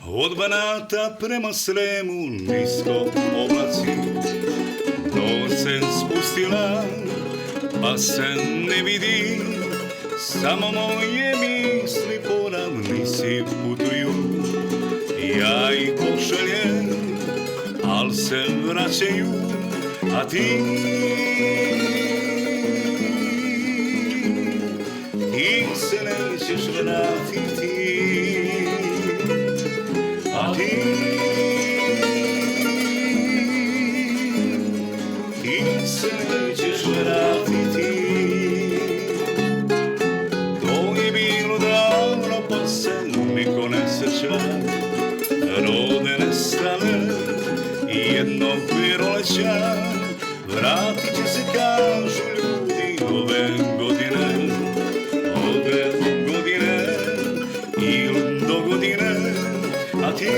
Od Banata prema Sremu nisko oblaci, noć se spustila pa se ne vidi, samo moje misli po ravnici putuju. Ja ih pošaljem, al se vraćaju, a ti se nećeš vratiti. A ti se nećeš vratiti. To je bilo davno pa se niko ne seća, rode nestale i jednog proleća. Vratit će se, kažu ljudi, ove godine ili do godine. A ti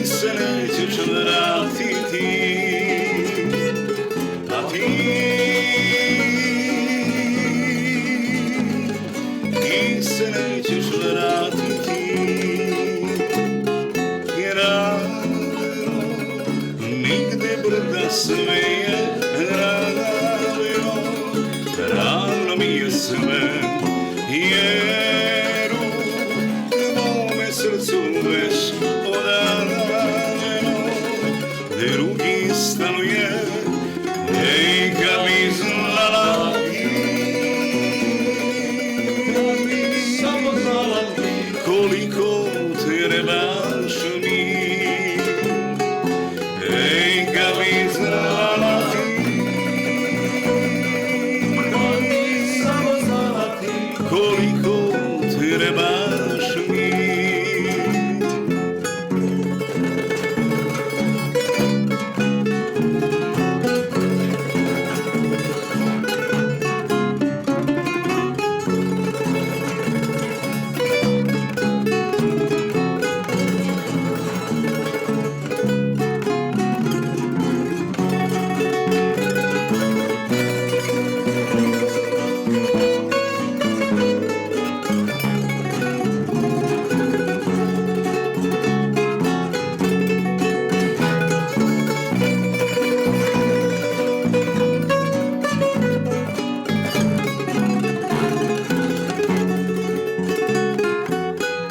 se nećeš vratiti. A ti se nećeš vratiti. Jer nigde brda sveje ravno mi je sve. Jer u tvome srcu već odavno drugi stanuje. Ej, kad bi znala koliko trebaš mi. Ej, kad bi znala koliko trebaš mi.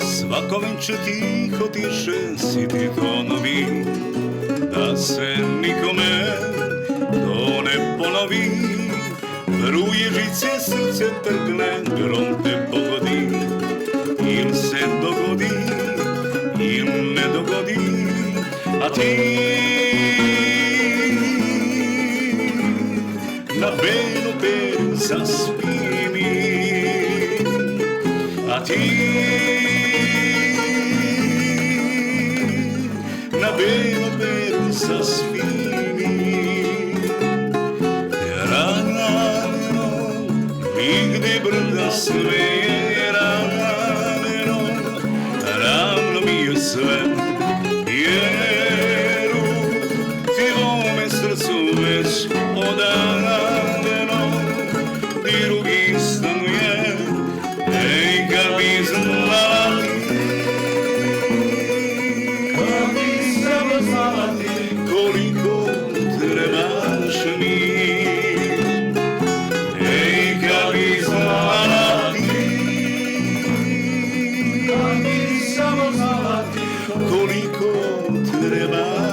Svako venče tiho tiše sitni tonovi, da se nikome to ne ponovi. Vruje žice, srce trgne, grom te pogodi. Il se dogodi, il ne dogodi. A ti na belu peru zaspi mi. A ti na belu peru zaspi mi. Ravno nigde brda sveje ravno mi je sve. Jer u tvome srcu već odavno drugi stanuje. Ej, kad bi znala koliko trebaš mi. Ej, kad bi znala koliko trebaš